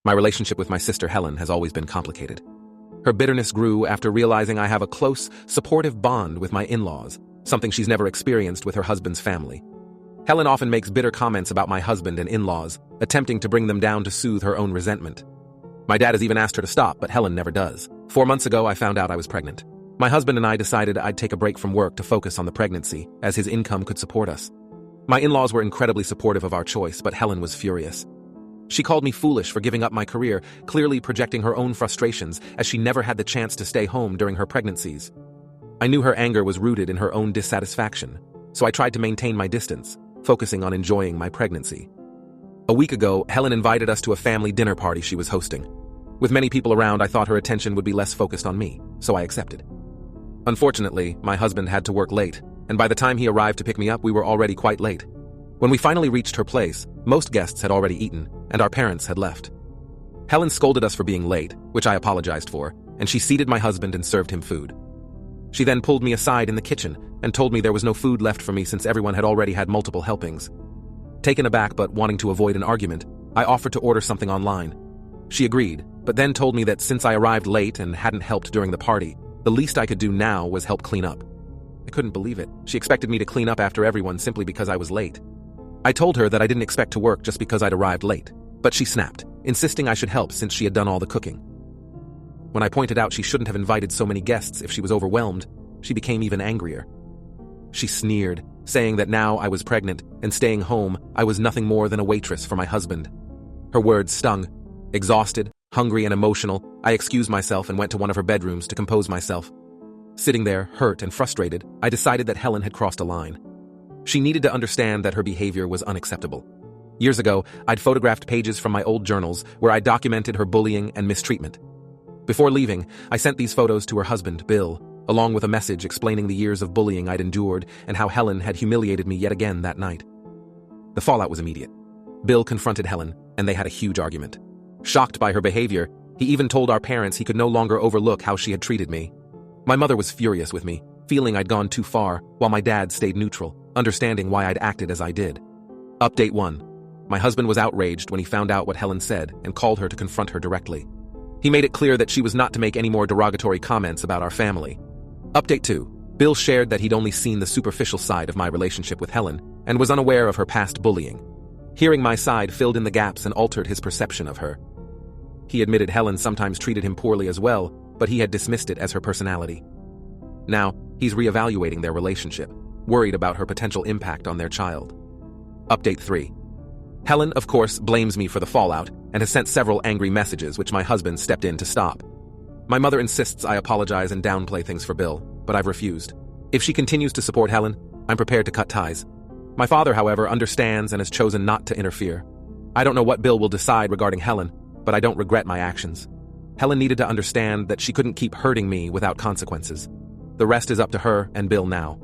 My relationship with my sister Helen has always been complicated. Her bitterness grew after realizing I have a close, supportive bond with my in-laws, something she's never experienced with her husband's family. Helen often makes bitter comments about my husband and in-laws, attempting to bring them down to soothe her own resentment. My dad has even asked her to stop, but Helen never does. 4 months ago, I found out I was pregnant. My husband and I decided I'd take a break from work to focus on the pregnancy, as his income could support us. My in-laws were incredibly supportive of our choice, but Helen was furious. She called me foolish for giving up my career, clearly projecting her own frustrations as she never had the chance to stay home during her pregnancies. I knew her anger was rooted in her own dissatisfaction, so I tried to maintain my distance, focusing on enjoying my pregnancy. A week ago, Helen invited us to a family dinner party she was hosting. With many people around, I thought her attention would be less focused on me, so I accepted. Unfortunately, my husband had to work late, and by the time he arrived to pick me up, we were already quite late. When we finally reached her place, most guests had already eaten, and our parents had left. Helen scolded us for being late, which I apologized for, and she seated my husband and served him food. She then pulled me aside in the kitchen and told me there was no food left for me since everyone had already had multiple helpings. Taken aback but wanting to avoid an argument, I offered to order something online. She agreed, but then told me that since I arrived late and hadn't helped during the party, the least I could do now was help clean up. I couldn't believe it. She expected me to clean up after everyone simply because I was late. I told her that I didn't expect to work just because I'd arrived late, but she snapped, insisting I should help since she had done all the cooking. When I pointed out she shouldn't have invited so many guests if she was overwhelmed, she became even angrier. She sneered, saying that now I was pregnant and staying home, I was nothing more than a waitress for my husband. Her words stung. Exhausted, hungry, and emotional, I excused myself and went to one of her bedrooms to compose myself. Sitting there, hurt and frustrated, I decided that Helen had crossed a line. She needed to understand that her behavior was unacceptable. Years ago, I'd photographed pages from my old journals where I documented her bullying and mistreatment. Before leaving, I sent these photos to her husband, Bill, along with a message explaining the years of bullying I'd endured and how Helen had humiliated me yet again that night. The fallout was immediate. Bill confronted Helen, and they had a huge argument. Shocked by her behavior, he even told our parents he could no longer overlook how she had treated me. My mother was furious with me, feeling I'd gone too far, while my dad stayed neutral, understanding why I'd acted as I did. Update 1. My husband was outraged when he found out what Helen said and called her to confront her directly. He made it clear that she was not to make any more derogatory comments about our family. Update 2. Bill shared that he'd only seen the superficial side of my relationship with Helen and was unaware of her past bullying. Hearing my side filled in the gaps and altered his perception of her. He admitted Helen sometimes treated him poorly as well, but he had dismissed it as her personality. Now, he's reevaluating their relationship, worried about her potential impact on their child. Update 3. Helen, of course, blames me for the fallout and has sent several angry messages which my husband stepped in to stop. My mother insists I apologize and downplay things for Bill, but I've refused. If she continues to support Helen, I'm prepared to cut ties. My father, however, understands and has chosen not to interfere. I don't know what Bill will decide regarding Helen, but I don't regret my actions. Helen needed to understand that she couldn't keep hurting me without consequences. The rest is up to her and Bill now.